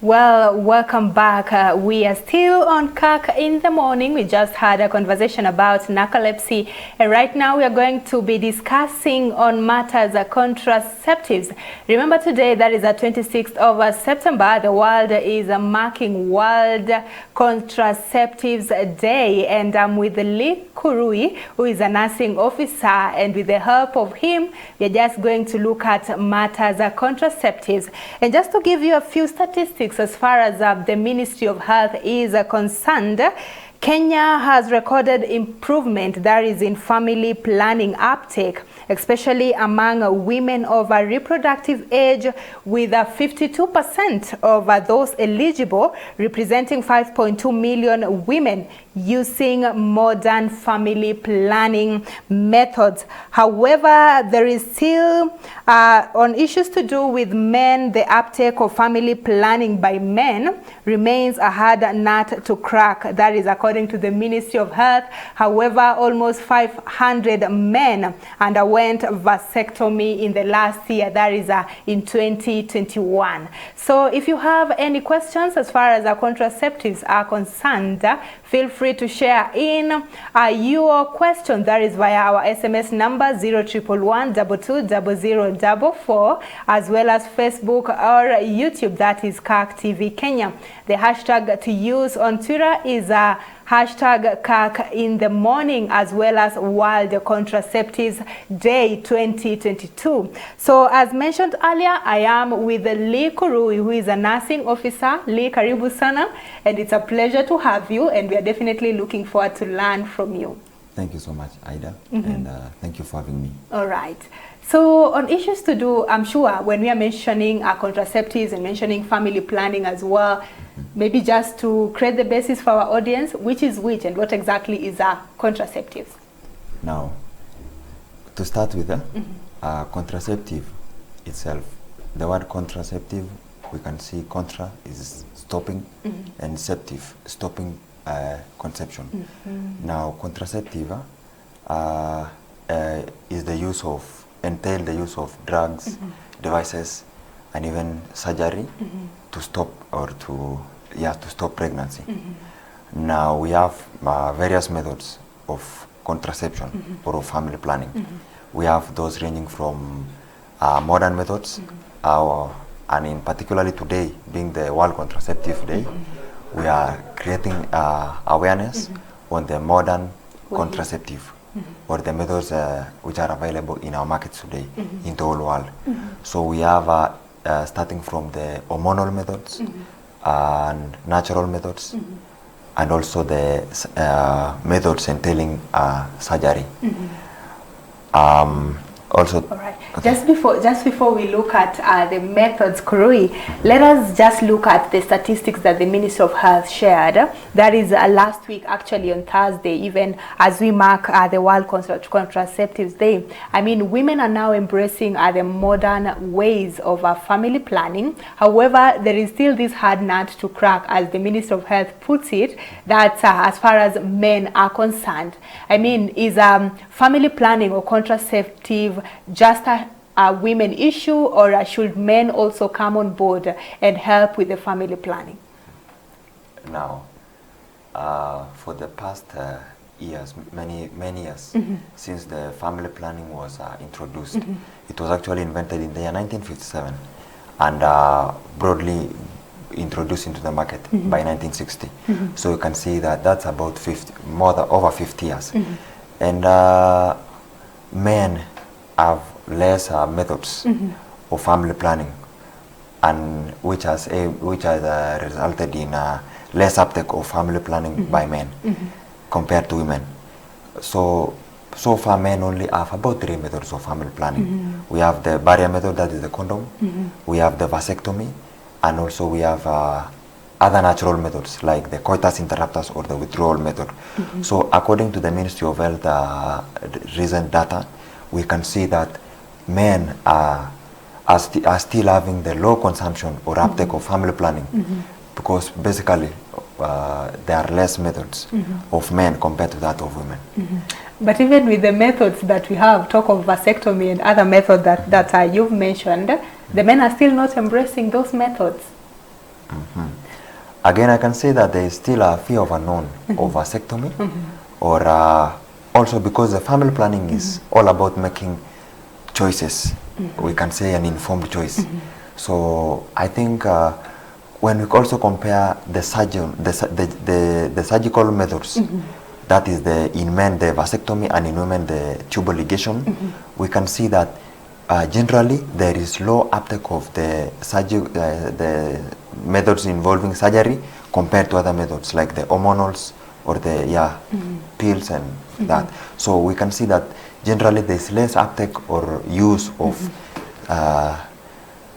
Well, welcome back. We are still on CAC in the morning. We just had a conversation about narcolepsy, and right now we are going to be discussing on matters contraceptives. Remember today, that is the 26th of September, the world is marking World Contraceptives Day, and I'm with Lee Kurui, who is a nursing officer, and with the help of him, we are just going to look at matters contraceptives. And just to give you a few statistics as far as the Ministry of Health is concerned, Kenya has recorded improvement that is in family planning uptake, especially among women of a reproductive age, with 52% of those eligible, representing 5.2 million women, using modern family planning methods. However, there is still on issues to do with men, the uptake of family planning by men remains a hard nut to crack. That is according to the Ministry of Health. However, almost 500 men underwent vasectomy in the last year, that is in 2021. So if you have any questions as far as contraceptives are concerned, feel free to share in your question. That is via our SMS number 0111220044, as well as Facebook or YouTube, that is CAC TV Kenya. The hashtag to use on Twitter is hashtag CAC in the morning, as well as World Contraceptives Day 2022. So as mentioned earlier, I am with Lee Kurui, who is a nursing officer. Lee, karibu sana, and it's a pleasure to have you, and we are definitely looking forward to learn from you. Thank you so much, Ida, and thank you for having me. All right. So on issues to do, I'm sure when we are mentioning contraceptives and mentioning family planning as well, maybe just to create the basis for our audience, which is which and what exactly is contraceptives? Now, to start with, contraceptive itself, the word contraceptive, we can see contra is stopping and septive, stopping conception. Now, contraceptive is the use of, entail the use of drugs, devices, and even surgery to stop or to stop pregnancy. Now we have various methods of contraception or of family planning. We have those ranging from modern methods, and in particularly today, being the World Contraceptive Day, we are creating awareness on the modern contraceptive or the methods which are available in our markets today in the whole world. So we have starting from the hormonal methods and natural methods, and also the methods entailing surgery. Also, all right. Okay. Just before we look at the methods, Kurui, let us just look at the statistics that the Ministry of Health shared. That is last week, actually on Thursday, even as we mark the World Contraceptives Day. I mean, women are now embracing the modern ways of family planning. However, there is still this hard nut to crack, as the Ministry of Health puts it, that as far as men are concerned. I mean, is family planning or contraceptive just a women issue, or should men also come on board and help with the family planning? Now, for the past years, many years, since the family planning was introduced, it was actually invented in the year 1957 and broadly introduced into the market by 1960. So you can see that that's about over 50 years. And men have less methods of family planning, and which has resulted in less uptake of family planning by men compared to women. So far men only have about 3 methods of family planning. We have the barrier method, that is the condom, we have the vasectomy, and also we have other natural methods like the coitus interruptus or the withdrawal method. So according to the Ministry of Health recent data, we can see that men are still having the low consumption or uptake of family planning, because basically there are less methods of men compared to that of women. But even with the methods that we have, talk of vasectomy and other methods that you've mentioned, the men are still not embracing those methods. Again, I can say that there is still a fear of unknown of vasectomy, or also because the family planning is all about making choices. We can say an informed choice. So I think when we also compare the surgical methods, that is in men the vasectomy and in women the tubal ligation, we can see that generally there is low uptake of the methods involving surgery compared to other methods like the hormonals or the pills and that. So we can see that generally there is less uptake or use of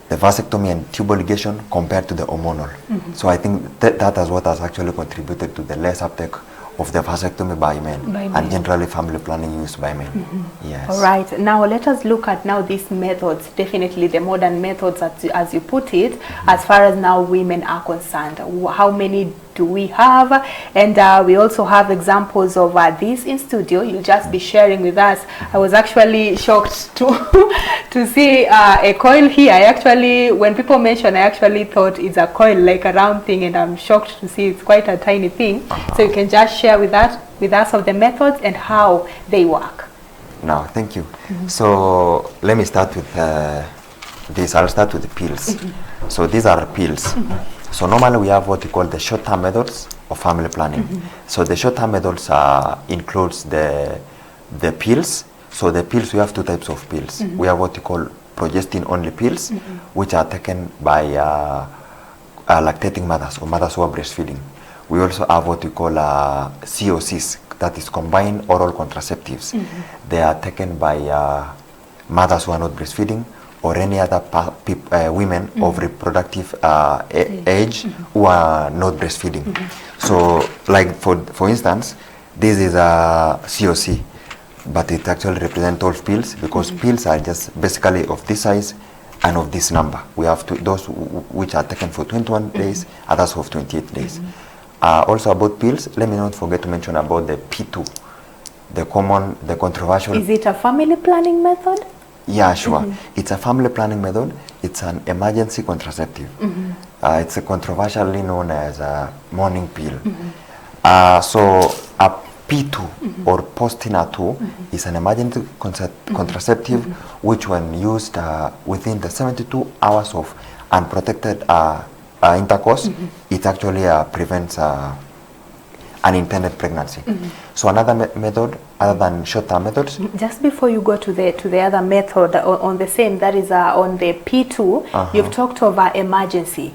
the vasectomy and tubal ligation compared to the hormonal. So I think that is what has actually contributed to the less uptake of the vasectomy by men, and generally family planning used by men. Yes. All right. Now let us look at now these methods, definitely the modern methods as you put it, as far as now women are concerned. How many do we have? And we also have examples of this in studio. You'll just be sharing with us. I was actually shocked to see a coil here. I actually, when people mention, I actually thought it's a coil, like a round thing, and I'm shocked to see it's quite a tiny thing. So you can just share with us of the methods and how they work. Now, thank you. So let me start with this. I'll start with the pills. So these are pills. So normally we have what we call the short-term methods of family planning. So the short-term methods includes the pills. So the pills, we have two types of pills. We have what we call progestin-only pills, which are taken by lactating mothers or mothers who are breastfeeding. We also have what we call COCs, that is combined oral contraceptives. They are taken by mothers who are not breastfeeding or any other women of reproductive age who are not breastfeeding. So like for instance, this is a COC, but it actually represents 12 pills because pills are just basically of this size and of this number. We have those which are taken for 21 days, others for 28 days. Also about pills, let me not forget to mention about the P2, the controversial. Is it a family planning method? Yeah, sure. It's a family planning method. It's an emergency contraceptive. It's controversially known as a morning pill. So a P2 or Postina 2 is an emergency contraceptive which when used within the 72 hours of unprotected intercourse, it actually prevents unintended pregnancy. So another method other than short-term methods. Just before you go to the other method on the same, that is on the P2, you've talked of emergency.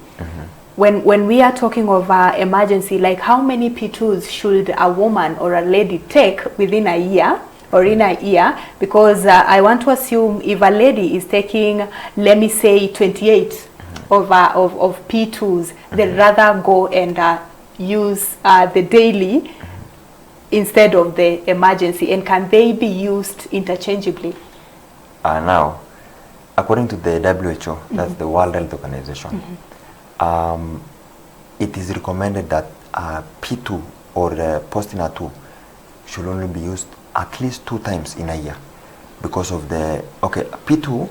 When we are talking of emergency, like how many P2s should a woman or a lady take within a year or in a year? Because I want to assume if a lady is taking, let me say 28 of P2s, they'd rather go and use the daily instead of the emergency. And can they be used interchangeably? Now, according to the WHO, that's the World Health Organization, it is recommended that P2 or Postina 2 should only be used at least 2 times in a year because of the, P2,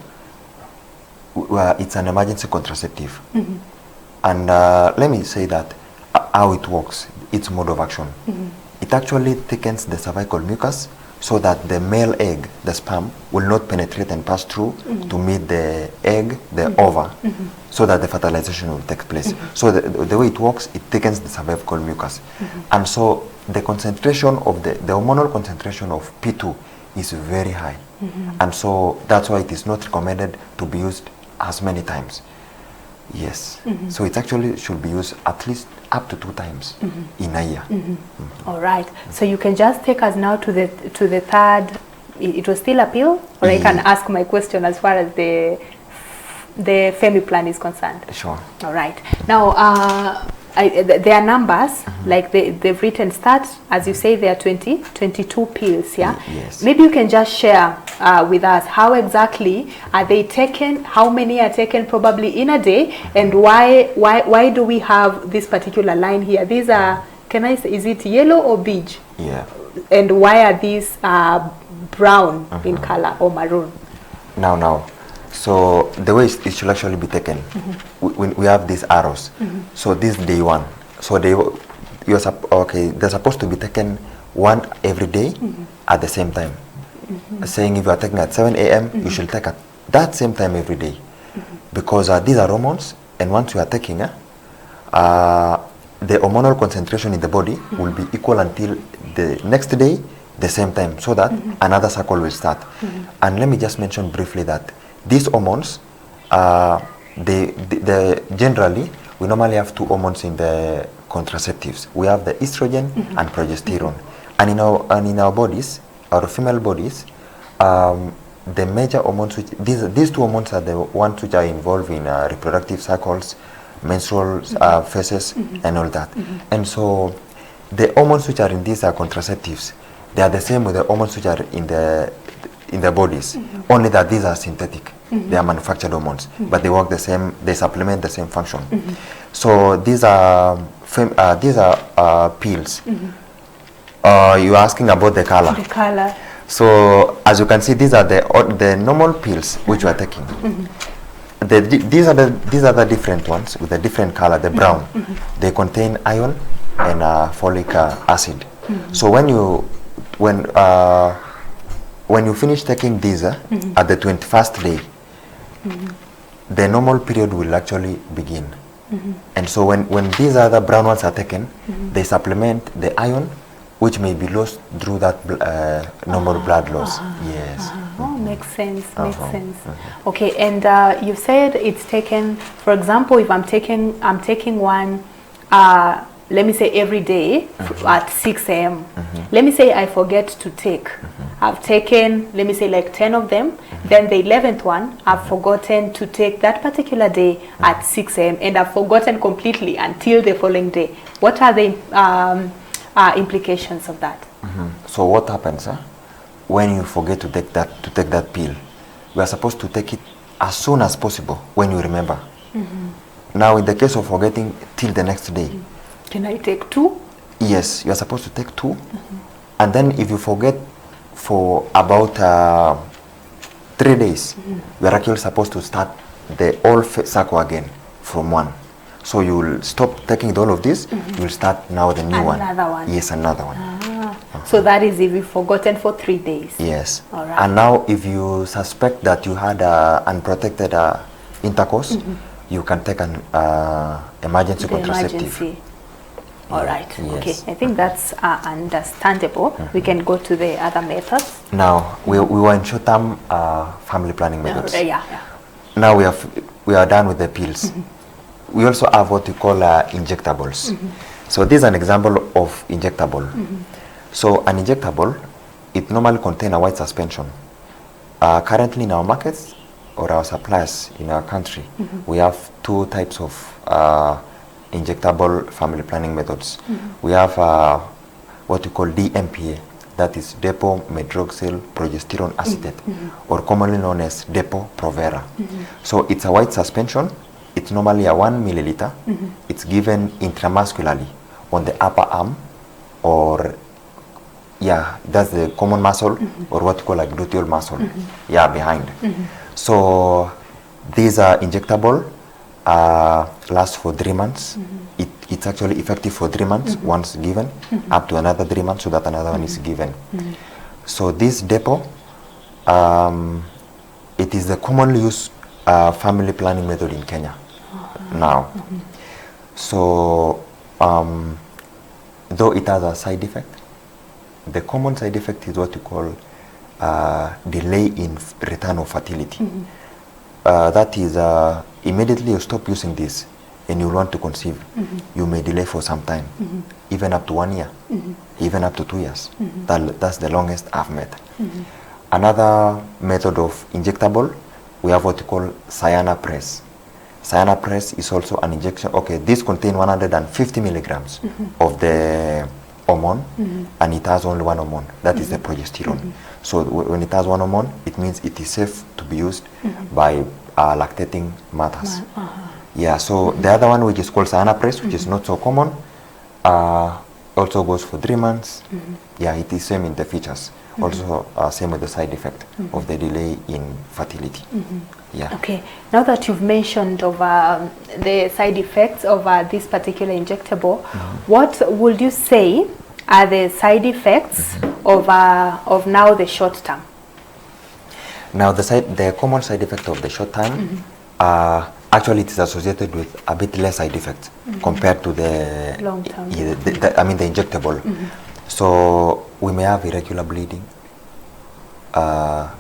it's an emergency contraceptive. And let me say that how it works, its mode of action. It actually thickens the cervical mucus so that the male egg, the sperm, will not penetrate and pass through to meet the egg, the ova, so that the fertilization will take place. So the way it works, it thickens the cervical mucus. And so the concentration of the hormonal concentration of P2 is very high. And so that's why it is not recommended to be used as many times. Yes. So it actually should be used at least up to 2 times in a year. All right. So you can just take us now to the third. It was still a pill, or I can ask my question as far as the family plan is concerned. Sure. All right. Now there are numbers like they've written stats, as you say, there are 22 pills. Yeah. Yes. Maybe you can just share with us how exactly are they taken, how many are taken probably in a day, and why do we have this particular line here? These are, can I say, is it yellow or beige? Yeah. And why are these brown in color or maroon? Now. So the way it should actually be taken, we have these arrows. So this is day 1. So they're supposed to be taken one every day at the same time. Saying if you are taking at 7 a.m., you should take at that same time every day. Because these are hormones, and once you are taking, the hormonal concentration in the body will be equal until the next day, the same time, so that another cycle will start. And let me just mention briefly that these hormones, generally, we normally have 2 hormones in the contraceptives. We have the estrogen and progesterone. And in our bodies, our female bodies, the major hormones, these 2 hormones are the ones which are involved in reproductive cycles, menstrual phases, and all that. And so the hormones which are in these contraceptives, they are the same with the hormones which are in the bodies, only that these are synthetic. They are manufactured hormones, but they work the same, they supplement the same function. So these are pills. You're asking about the color. The color. So as you can see, these are the normal pills which we are taking. These are the different ones with a different color, the brown. They contain iron and folic acid. So when you finish taking these at the 21st day, the normal period will actually begin. And so when these other brown ones are taken, they supplement the iron, which may be lost through that normal blood loss. Yes. Oh, makes sense. Makes sense. Okay, and you said it's taken. For example, if I'm taking one, let me say every day at 6 a.m. Let me say I forget to take. I've taken, let me say, like 10 of them. Then the 11th one, I've forgotten to take that particular day at 6 a.m. and I've forgotten completely until the following day. What are the implications of that? So what happens when you forget to take that pill? We are supposed to take it as soon as possible when you remember. Now, in the case of forgetting till the next day, can I take 2? Yes, you are supposed to take 2, and then if you forget for about 3 days, you are actually supposed to start the whole cycle again from 1. So you will stop taking all of this, you will start now the new one. Another one. Yes, another one. So that is if you've forgotten for 3 days. Yes. All right. And now if you suspect that you had unprotected intercourse, you can take an emergency contraceptive. Emergency. All right. Yes. Okay. I think that's understandable. We can go to the other methods. Now we were in short-term family planning methods. Yeah. Now we are done with the pills. We also have what we call injectables. So this is an example of injectable. So an injectable, it normally contains a white suspension. Currently in our markets or our suppliers in our country, we have 2 types of injectable family planning methods. We have what we call DMPA, that is depo-medroxyl progesterone acetate, or commonly known as depo-Provera. So it's a white suspension. It's normally a 1 milliliter. It's given intramuscularly on the upper arm, or that's the common muscle, or what we call a gluteal muscle, behind. So these are injectable, last for 3 months. It's actually effective for 3 months once given, up to another 3 months so that another one is given. So this depo, it is the commonly used family planning method in Kenya now. So though it has a side effect, the common side effect is what we call delay in return of fertility. That is immediately you stop using this and you want to conceive, you may delay for some time, even up to 1 year, even up to 2 years. That's the longest I've met. Another method of injectable, we have what we call Cyanopress. Cyanopress is also an injection. Okay, this contains 150 milligrams of the hormone, and it has only 1 hormone, that is the progesterone. So when it has 1 hormone, it means it is safe to be used by lactating mothers. So the other one, which is called Cyanopress, which is not so common, also goes for 3 months. It is same in the features. Also same with the side effect of the delay in fertility. Yeah. Okay. Now that you've mentioned of the side effects of this particular injectable, what would you say are the side effects of now the short term? Now the common side effect of the short term, actually it is associated with a bit less side effects compared to the long term. I mean the injectable. So we may have irregular bleeding. Now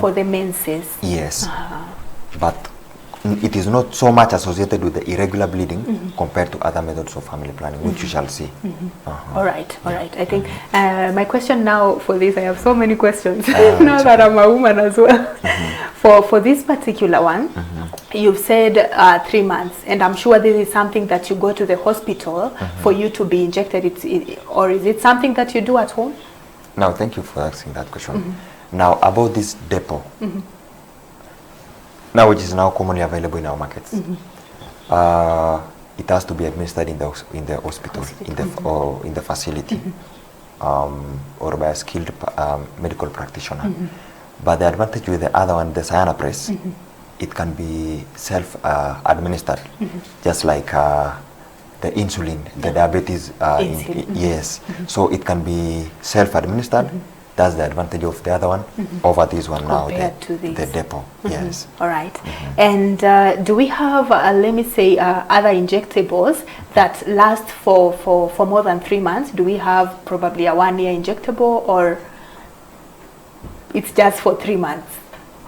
for the menses. Yes, but it is not so much associated with the irregular bleeding compared to other methods of family planning, which you shall see. All right. I think my question now for this, I have so many questions now that I'm a woman as well. For this particular one, you've said 3 months, and I'm sure this is something that you go to the hospital for you to be injected, or is it something that you do at home? Now, thank you for asking that question. Now, about this depot, now which is now commonly available in our markets, it has to be administered in the hospital, or in the facility, or by a skilled medical practitioner. But the advantage with the other one, the Cyanopress, it can be self-administered, just like the insulin, the diabetes. Yes, so it can be self-administered. That's the advantage of the other one over this one now, the depot. Yes. All right. And do we have, let me say, other injectables that last for more than 3 months? Do we have probably a 1-year injectable, or it's just for 3 months?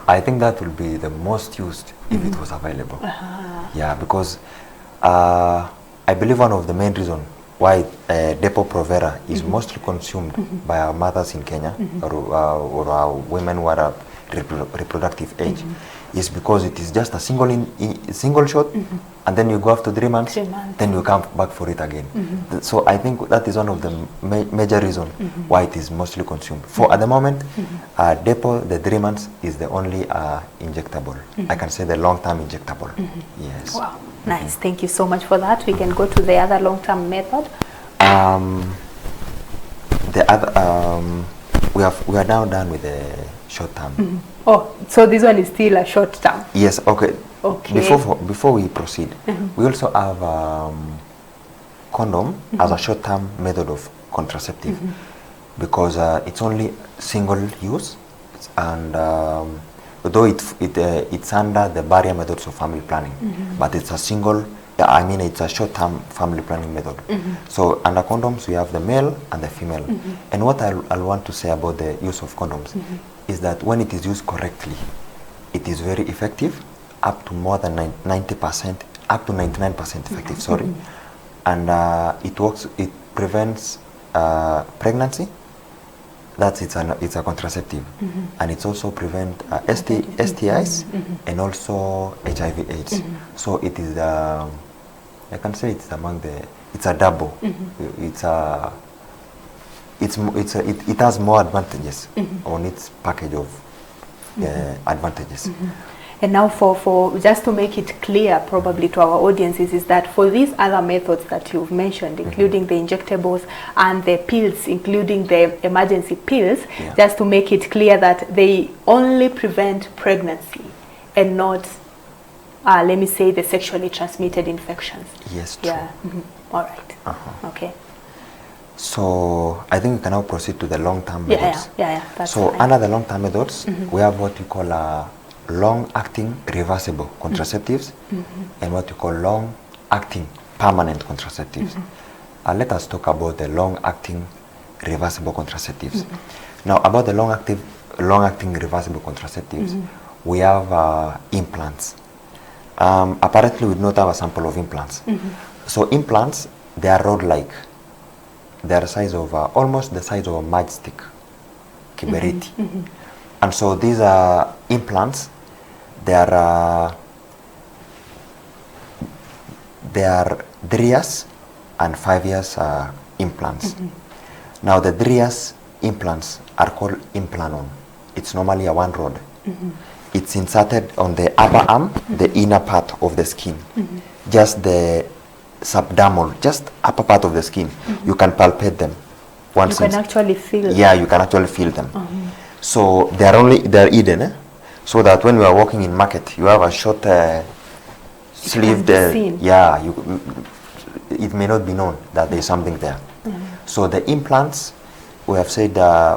I think that will be the most used if it was available. Yeah, because I believe one of the main reasons why depot Provera is mostly consumed by our mothers in Kenya, or our women who are reproductive age, is because it is just a single shot, and then you go after 3 months, then you come back for it again. So I think that is one of the major reasons why it is mostly consumed. For at the moment, depot, the 3 months is the only injectable. I can say the long-term injectable. Yes. Wow. Nice. Thank you so much for that. We can go to the other long-term method. The other, we are now done with the short-term. Oh, so this one is still a short-term. Yes. Okay. Okay. Before we proceed, we also have condom as a short-term method of contraceptive, because it's only single use, and although it's under the barrier methods of family planning, but it's a it's a short-term family planning method. So under condoms, we have the male and the female. And what I'll want to say about the use of condoms is that when it is used correctly, it is very effective, up to more than 90%, up to 99% effective, sorry. And it prevents pregnancy. It's a contraceptive, and it's also prevent STIs and also HIV/AIDS. So it is I can say it's a double. It has more advantages on its package of advantages. And now for just to make it clear probably to our audiences, is that for these other methods that you've mentioned, including the injectables and the pills, including the emergency pills, just to make it clear that they only prevent pregnancy and not, let me say, the sexually transmitted infections. Yes, true. Yeah. All right. Okay. So I think we can now proceed to the long-term methods. That's so fine. under the long-term methods, we have what we call long-acting reversible contraceptives and what we call long-acting permanent contraceptives. Let us talk about the long-acting reversible contraceptives. Now, about the long-acting reversible contraceptives, we have implants. Apparently, we do not have a sample of implants. So implants, they are rod-like. They are almost the size of a matchstick, kiberiti. And so these are implants. They are 3 years and 5 years implants. Now the 3 years implants are called implanon. It's normally a 1 rod. It's inserted on the upper arm, the inner part of the skin, just the subdermal, just upper part of the skin. You can palpate them. You can actually feel them. Yeah, you can actually feel them. So they are hidden. so that when you are walking in market, you have a short sleeved. Yeah, it may not be known that there is something there. So the implants, we have said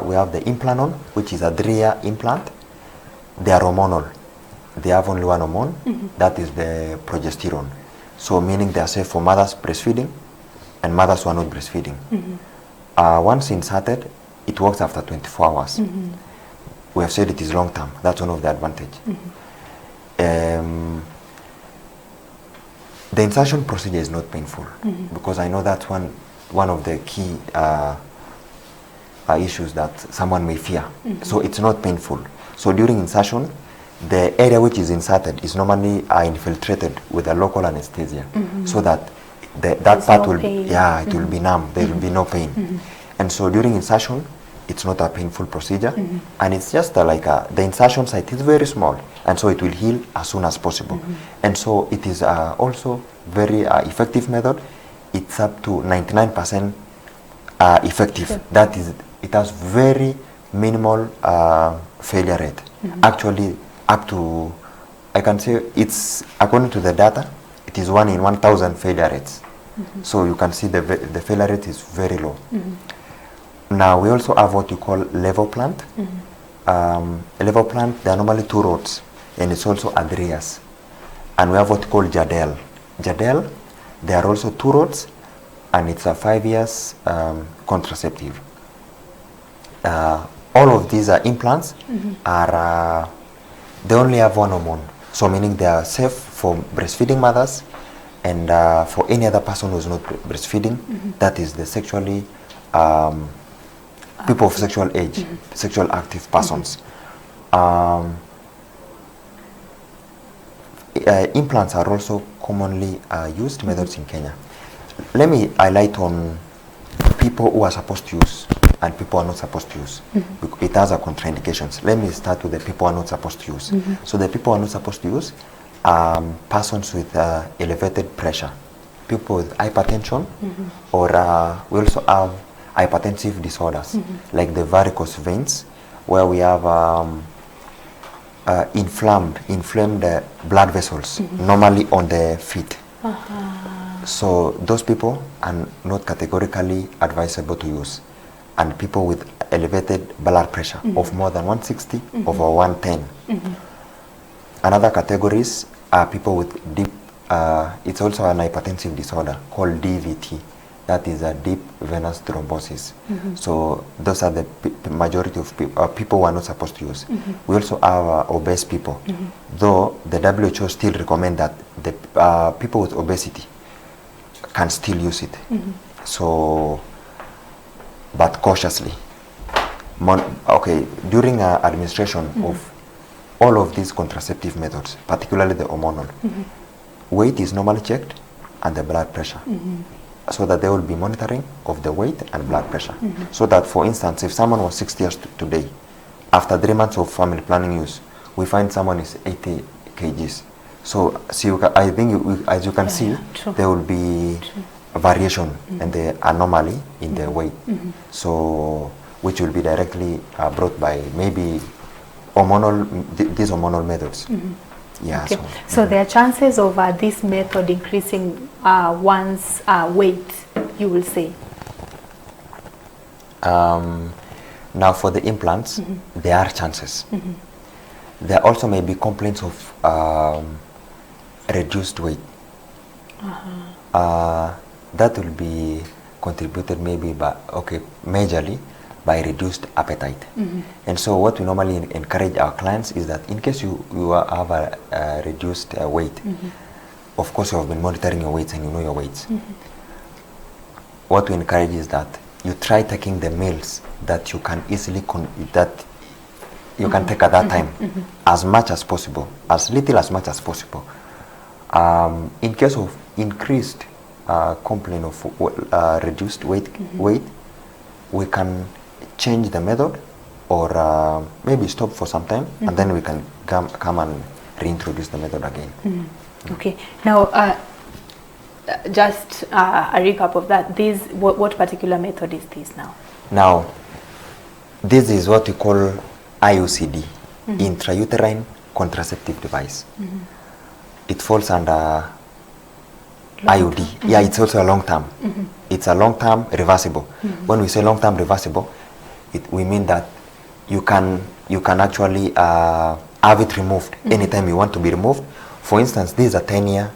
we have the Implanon, which is a 3-year implant. They are hormonal. They have only one hormone, that is the progesterone. So meaning they are safe for mothers breastfeeding and mothers who are not breastfeeding. Once inserted, it works after 24 hours. We have said it is long term. That's one of the advantage. The insertion procedure is not painful because I know that's one of the key issues that someone may fear. So it's not painful. So during insertion, the area which is inserted is normally infiltrated with a local anesthesia, so that that part will it will be numb. There will be no pain. And so during insertion, it's not a painful procedure, and it's just the insertion site is very small, and so it will heal as soon as possible. And so it is also very effective method. It's up to 99% effective. That is, it has very minimal failure rate. Actually, up to, I can say it's, according to the data, it is 1 in 1,000 failure rates. So you can see the failure rate is very low. Now we also have what you call level plant. Level plant, there are normally 2 rods, and it's also Adrias. And we have what you call Jadel. Jadel, there are also 2 rods, and it's a 5 years contraceptive. All of these implants are, they only have one hormone. So meaning they are safe for breastfeeding mothers and for any other person who is not breastfeeding, that is the sexually, people of sexual age, sexual active persons. Implants are also commonly used methods in Kenya. Let me highlight on people who are supposed to use and people are not supposed to use. It has a contraindications. Let me start with the people who are not supposed to use. So the people who are not supposed to use are persons with elevated pressure, people with hypertension, or we also have hypertensive disorders, like the varicose veins, where we have inflamed blood vessels, normally on the feet. So those people are not categorically advisable to use. And people with elevated blood pressure of more than 160 over 110. Another categories are people with deep, it's also an hypertensive disorder called DVT. That is a deep venous thrombosis. So those are the majority of people who are not supposed to use. We also have obese people, though the WHO still recommend that the people with obesity can still use it. So, but cautiously. Okay, during administration of all of these contraceptive methods, particularly the hormonal, weight is normally checked and the blood pressure, so that there will be monitoring of the weight and blood pressure. So that, for instance, if someone was 60 years today, after 3 months of family planning use, we find someone is 80 kgs. So I think, as you can see, there will be a variation and the anomaly in the weight. So, which will be directly brought by maybe hormonal, these hormonal methods. Yeah. Okay. So there are chances of this method increasing one's weight, you will say? Now for the implants, there are chances. There also may be complaints of reduced weight. That will be contributed maybe by, majorly by reduced appetite. And so what we normally encourage our clients is that in case you have a reduced weight, of course you have been monitoring your weights and you know your weights. What we encourage is that you try taking the meals that you can easily, that you can take at that time, as much as possible, as little as much as possible. In case of increased complaint of reduced weight, we can change the method or maybe stop for some time, and then we can come and reintroduce the method again. Okay. Now, just a recap of that. What particular method is this now? Now, this is what we call Iucd, Intrauterine contraceptive device. It falls under IUD. Yeah, it's also a long term. It's a long term reversible. When we say long term reversible, we mean that you can actually have it removed anytime you want to be removed. For instance, this is a 10-year.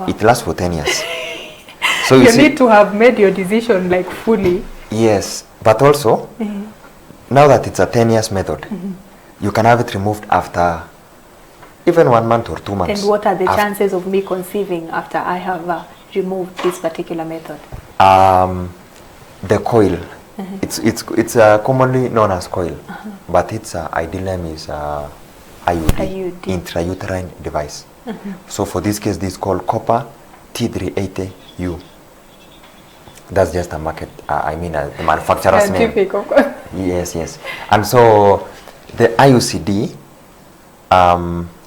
It lasts for 10 years. So you need to have made your decision like fully. Yes, but also now that it's a 10 years method, you can have it removed after even 1 month or 2 months. And what are the chances of me conceiving after I have removed this particular method? The coil, it's commonly known as coil, but its ideal name is IUD, Intrauterine device. So for this case, this is called copper T380U. That's just a market, the manufacturer's name. Of course. Yes, yes. And so the Iucd,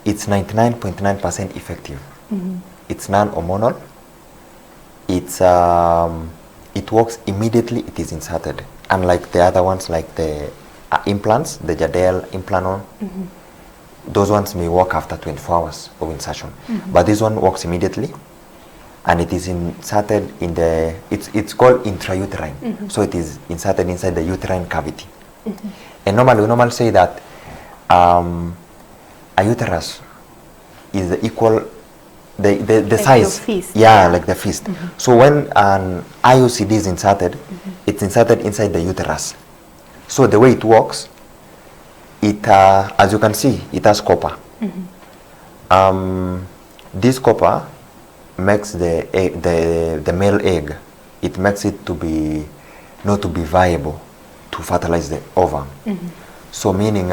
it's 99.9% effective. It's non-hormonal. It works immediately it is inserted. Unlike the other ones, like the implants, the Jadel Implanon, those ones may work after 24 hours of insertion. But this one works immediately, and it is inserted in the, it's called intrauterine. So it is inserted inside the uterine cavity. And normally, we normally say that a uterus is the equal, the like size, fist. like the fist. So when an IUCD is inserted, it's inserted inside the uterus. So the way it works, it as you can see, it has copper. This copper makes the male egg, it makes it to be not to be viable to fertilize the ovum. So meaning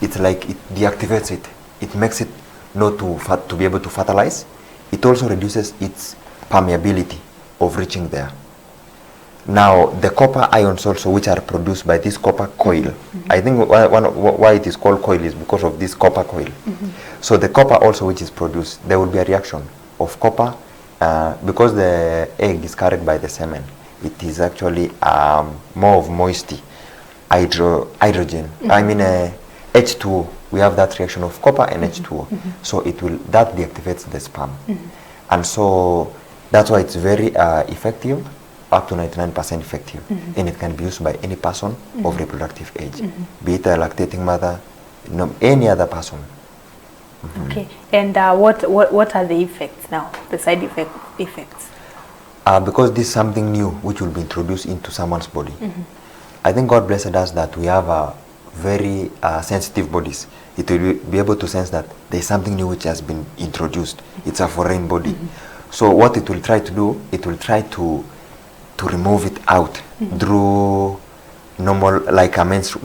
it's like it deactivates it. It makes it not to be able to fertilize. It also reduces its permeability of reaching there. Now the copper ions also, which are produced by this copper coil. I think why it is called coil is because of this copper coil. So the copper also which is produced, there will be a reaction of copper because the egg is carried by the semen. It is actually more of moisty, hydrogen. H2O. We have that reaction of copper and H2O. So that deactivates the sperm. And so that's why it's very effective, up to 99% effective. And it can be used by any person of reproductive age, be it a lactating mother, any other person. Okay, and what are the effects now, the side effects? Because this is something new which will be introduced into someone's body. I think God blessed us that we have very sensitive bodies. It will be able to sense that there is something new which has been introduced. It's a foreign body. So what it will try to do, it will try to remove it out through normal, like a men's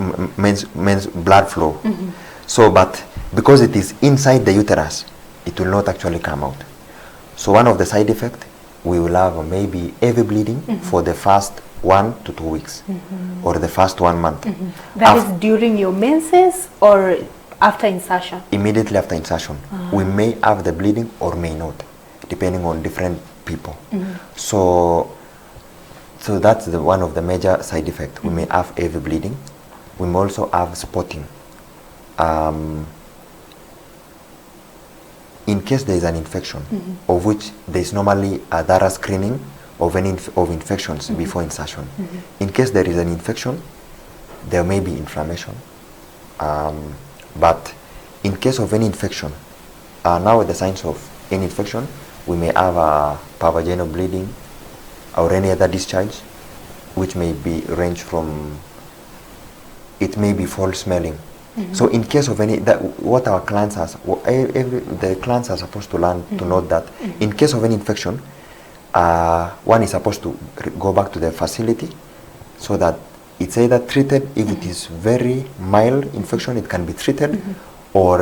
blood flow. So, but because it is inside the uterus, it will not actually come out. So one of the side effects, we will have maybe heavy bleeding for the first 1 to 2 weeks or the first 1 month. That is during your menses or after insertion? Immediately after insertion. We may have the bleeding or may not, depending on different people. So that's one of the major side effects. We may have heavy bleeding. We may also have spotting. In case there is an infection, of which there is normally a thorough screening of infections before insertion. In case there is an infection, there may be inflammation. But in case of any infection, now the signs of any infection, we may have a vaginal bleeding or any other discharge, which may be range from, it may be foul smelling. So in case of any, what our clients are, the clients are supposed to learn to note that in case of any infection, one is supposed to go back to the facility so that it's either treated. If it is very mild infection, it can be treated, or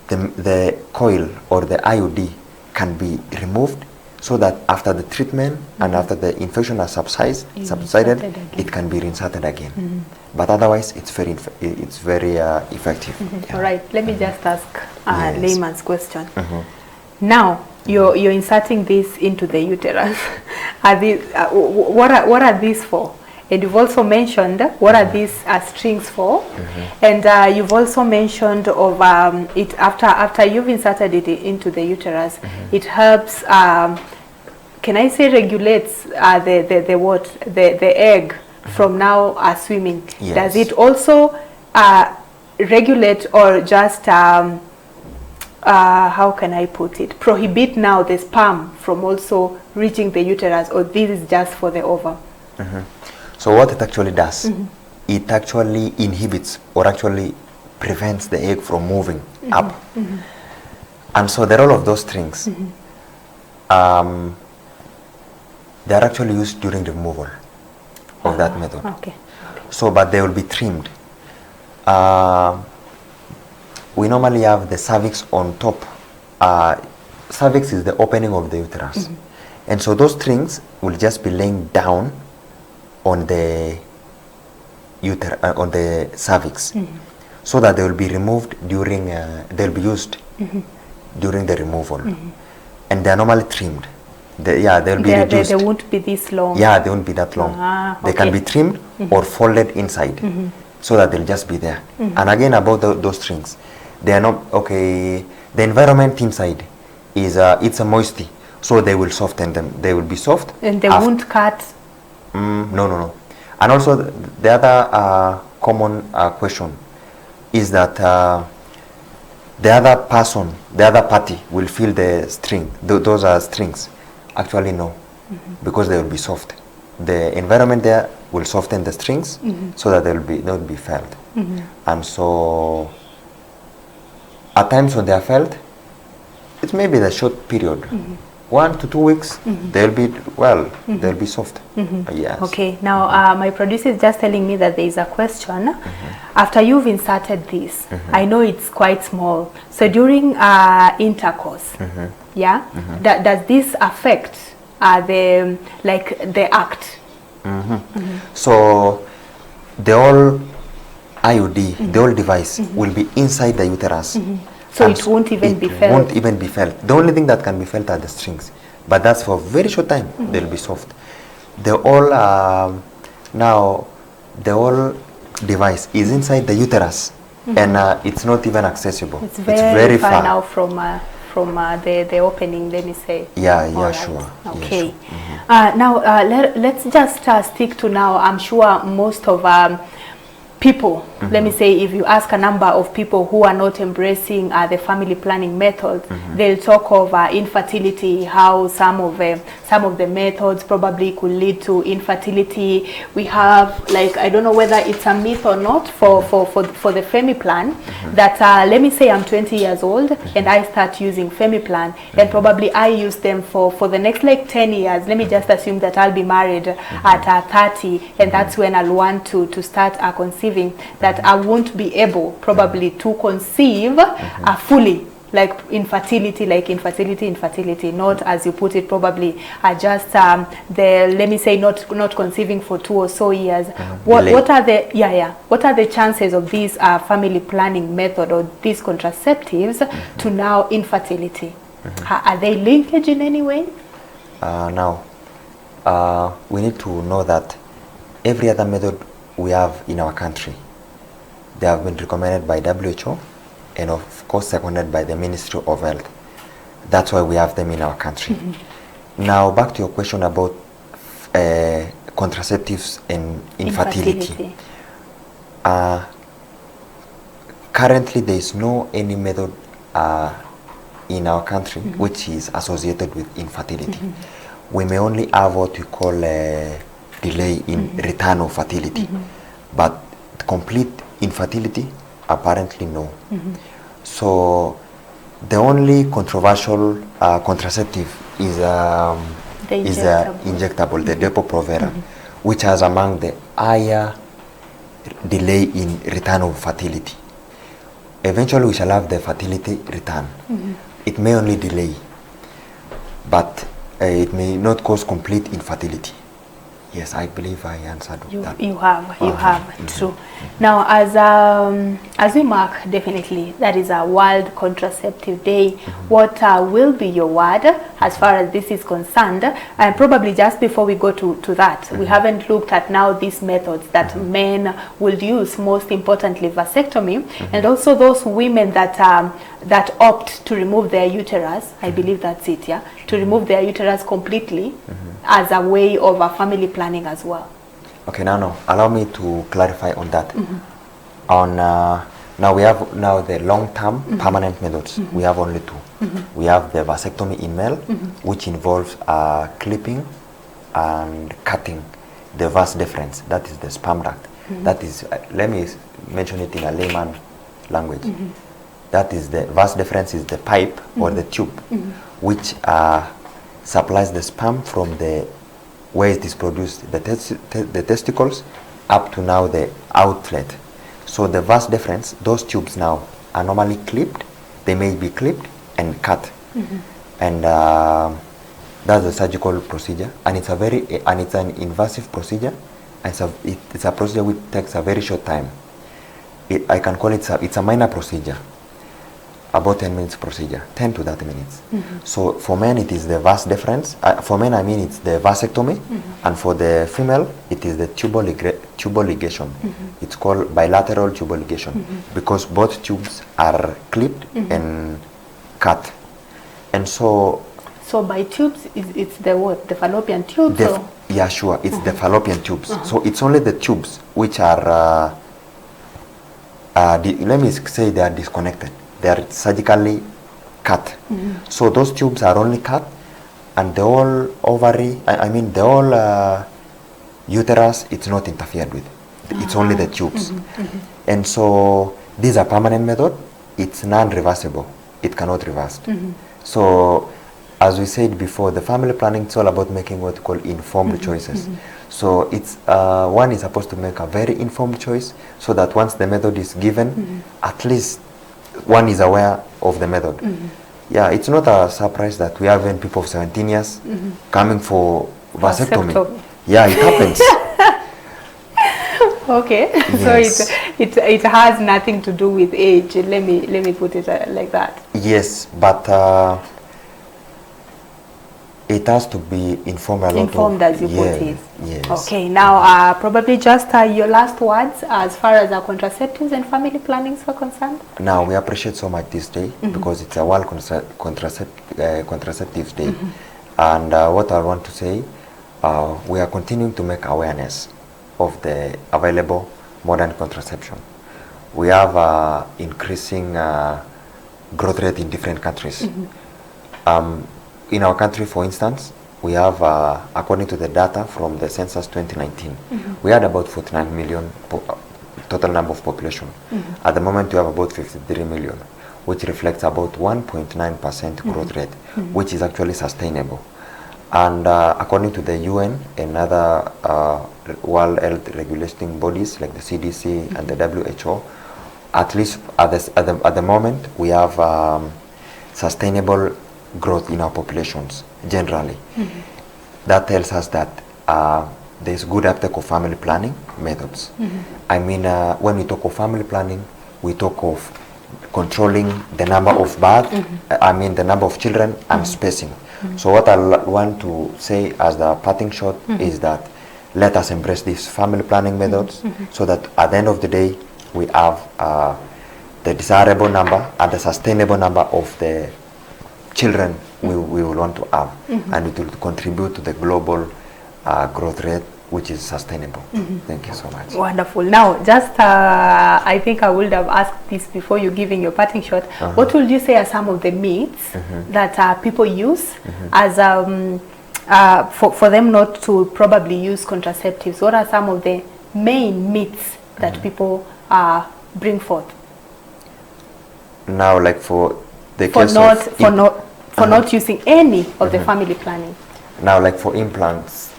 the coil or the IUD can be removed so that after the treatment and after the infection has subsided, it can be reinserted again. But otherwise, it's very effective. All right, let me just ask a layman's question. Now, you're inserting this into the uterus. Are these, what are these for? And you've also mentioned what are these strings for, and you've also mentioned of it after you've inserted it into the uterus, it helps. Can I say regulates the egg from now swimming? Yes. Does it also regulate or just how can I put it, prohibit now the sperm from also reaching the uterus, or this is just for the ovum? So what it actually does, it actually inhibits or actually prevents the egg from moving up. And so the role of those strings, they are actually used during the removal of that method. Okay. So, but they will be trimmed. We normally have the cervix on top. Cervix is the opening of the uterus. And so those strings will just be laying down on the on the cervix, so that they will be removed during, they'll be used during the removal. And they are normally trimmed. They'll be reduced. They won't be this long. Yeah, they won't be that long. They can be trimmed or folded inside, so that they'll just be there. And again, about those strings, they are not, okay, the environment inside is, it's a moisty, so they will soften them. They will be soft. And they won't cut? No. And also, the other common question is that the other person, the other party will feel the string, those are strings. Actually, no, because they will be soft. The environment there will soften the strings, so that they will be felt. And so, at times when they are felt, it may be the short period, 1 to 2 weeks. They'll be they'll be soft. Yes. Okay. Now, my producer is just telling me that there is a question. After you've inserted this, I know it's quite small. So during intercourse, does this affect the act? So the whole IUD, the whole device will be inside the uterus. So it won't even be felt? It won't even be felt. The only thing that can be felt are the strings. But that's for a very short time. They'll be soft. The whole, now, the whole device is inside the uterus. And it's not even accessible. It's very far now from the opening, let me say. Yeah, sure. Okay. Yeah, sure. Now, let's just stick to now. I'm sure most of people, let me say, if you ask a number of people who are not embracing the family planning method, they'll talk of infertility, how some of the methods probably could lead to infertility. We have, like, I don't know whether it's a myth or not for the FemiPlan, that let me say I'm 20 years old and I start using FemiPlan, and probably I use them for the next like 10 years. Let me just assume that I'll be married at 30, and that's when I'll want to start conceiving, that I won't be able probably to conceive fully, like infertility, not as you put it, probably just let me say not conceiving for 2 or so years. What are the chances of this family planning method or these contraceptives to now infertility? Are they linkage in any way? Now, we need to know that every other method we have in our country, they have been recommended by WHO and of course seconded by the Ministry of Health. That's why we have them in our country. Now back to your question about contraceptives and infertility. Currently there is no any method in our country which is associated with infertility. We may only have what we call a delay in return of fertility, but complete infertility, apparently no. So the only controversial contraceptive is injectable, the Depo-Provera, which has among the higher delay in return of fertility. Eventually we shall have the fertility return. It may only delay, but it may not cause complete infertility. Yes, I believe I answered that. You have, true. Now, as we mark, definitely, that is a World Contraceptive Day, what will be your word as far as this is concerned? And probably just before we go to that, we haven't looked at now these methods that men will use, most importantly, vasectomy, and also those women that that opt to remove their uterus. I believe that's it, yeah? To remove their uterus completely as a way of a family planning as well. Okay, now allow me to clarify on that. On now we have the long-term permanent methods. We have only two. We have the vasectomy in male, which involves clipping and cutting the vas deferens, that is the sperm duct. That is, let me mention it in a layman language. That is the vas deferens is the pipe or the tube which supplies the sperm from the where it is produced, the testicles, up to now the outlet. So the vas deferens, those tubes now are normally clipped. They may be clipped and cut, and that's a surgical procedure, and it's an invasive procedure, and it's a procedure which takes a very short time. I can call it it's a minor procedure. About 10 minutes procedure, 10 to 30 minutes. So for men it is the vas deferens. For men I mean it's the vasectomy, and for the female it is the tubal ligation. It's called bilateral tubal ligation because both tubes are clipped and cut. And so by tubes, it's the what? The fallopian tubes? Yeah, sure. It's the fallopian tubes. So it's only the tubes which are, let me say they are disconnected. They are surgically cut. So those tubes are only cut, and the whole ovary, the whole uterus, it's not interfered with. It's only the tubes. And so these are permanent method. It's non-reversible. It cannot reverse. So as we said before, the family planning is all about making what we call informed choices. So it's one is supposed to make a very informed choice, so that once the method is given, at least one is aware of the method. Yeah, it's not a surprise that we have even people of 17 years coming for vasectomy. Yeah, it happens. Okay, yes. So it has nothing to do with age. Let me put it like that. Yes, but it has to be informed as you put it. Yes. Okay, now probably just your last words as far as our contraceptives and family plannings are concerned. Now we appreciate so much this day because it's a World Contraceptives Day, and what I want to say, we are continuing to make awareness of the available modern contraception. We have increasing growth rate in different countries. In our country, for instance, we have, according to the data from the census 2019, we had about 49 million total number of population. At the moment, we have about 53 million, which reflects about 1.9% growth rate, which is actually sustainable. And according to the UN and other World Health regulating bodies like the CDC and the WHO, at least at the moment, we have sustainable growth in our populations generally. That tells us that there's good uptake of family planning methods. I mean, when we talk of family planning, we talk of controlling the number of births, the number of children and spacing. So what I want to say as the parting shot is that let us embrace these family planning methods so that at the end of the day, we have the desirable number and the sustainable number of the children we will want to have, and it will contribute to the global growth rate, which is sustainable. Thank you so much. Wonderful. Now, just I think I would have asked this before you giving your parting shot. What would you say are some of the myths that people use as for them not to probably use contraceptives? What are some of the main myths that people bring forth? Now, like for the case for not using any of the family planning. Now, like for implants,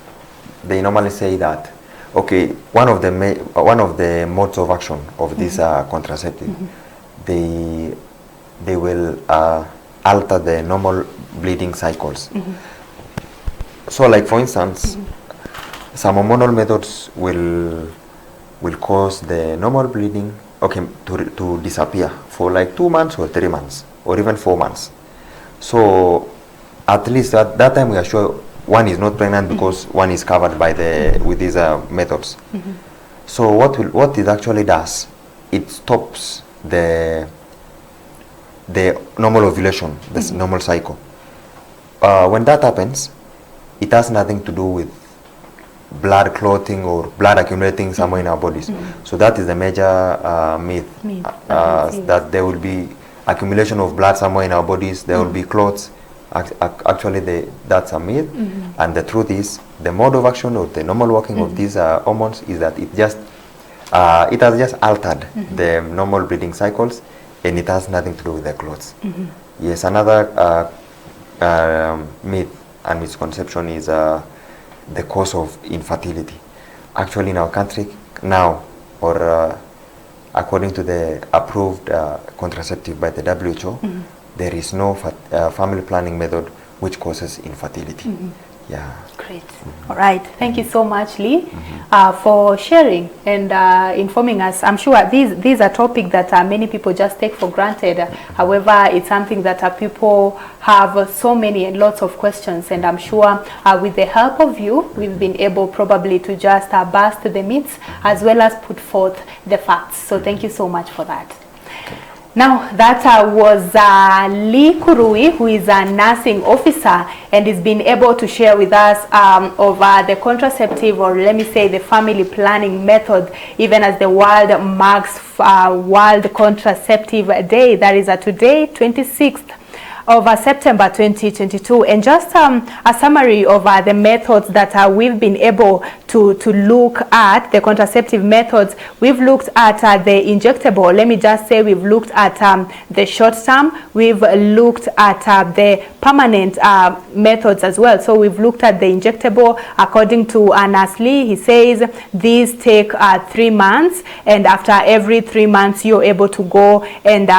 they normally say that, okay, one of the modes of action of this contraceptive, they will alter the normal bleeding cycles. So, like for instance, some hormonal methods will cause the normal bleeding, okay, to disappear for like 2 months or 3 months or even 4 months. So at least at that time we are sure one is not pregnant because one is covered by with these methods. So what it actually does, it stops the normal ovulation, the normal cycle. When that happens, it has nothing to do with blood clotting or blood accumulating somewhere in our bodies. So that is the major myth. That there will be accumulation of blood somewhere in our bodies, there will be clots. Actually, that's a myth. And the truth is, the mode of action or the normal working of these hormones is that it has just altered the normal bleeding cycles, and it has nothing to do with the clots. Yes, another myth and misconception is the cause of infertility. Actually, in our country now, or according to the approved contraceptive by the WHO, there is no family planning method which causes infertility. Yeah. Great. All right. Thank you so much, Lee, for sharing and informing us. I'm sure these are topics that many people just take for granted. However, it's something that people have so many and lots of questions, and I'm sure with the help of you, we've been able probably to just bust the myths as well as put forth the facts. So thank you so much for that. Now, that was Lee Kurui, who is a nursing officer and is being able to share with us over the contraceptive, or let me say the family planning method, even as the world marks World Contraceptive Day. That is today, 26th of September 2022. And just a summary of the methods that we've been able to look at, the contraceptive methods. We've looked at the injectable. Let me just say we've looked at the short term. We've looked at the permanent methods as well. So we've looked at the injectable. According to Nurse Lee, he says these take 3 months, and after every 3 months you're able to go and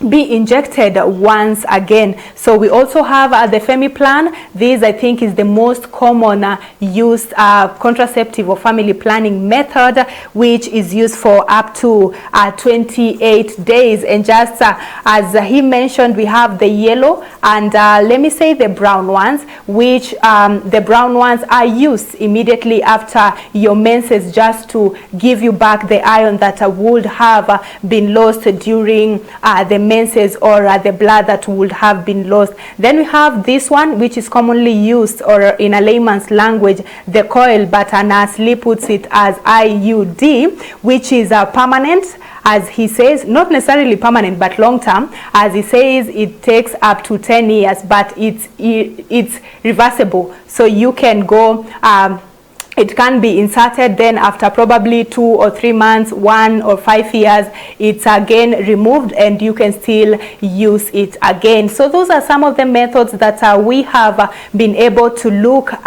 be injected once again. So we also have the FemiPlan. This, I think, is the most common used contraceptive or family planning method, which is used for up to 28 days. And just as he mentioned, we have the yellow and let me say the brown ones, which the brown ones are used immediately after your menses, just to give you back the iron that would have been lost during the menses, or the blood that would have been lost. Then we have this one, which is commonly used, or in a layman's language, the coil, but Nurse Lee puts it as Iucd, which is permanent, as he says, not necessarily permanent, but long term. As he says, it takes up to 10 years, but it's reversible. So you can go, it can be inserted, then after probably 2 or 3 months, 1 or 5 years, it's again removed and you can still use it again. So those are some of the methods that we have been able to look at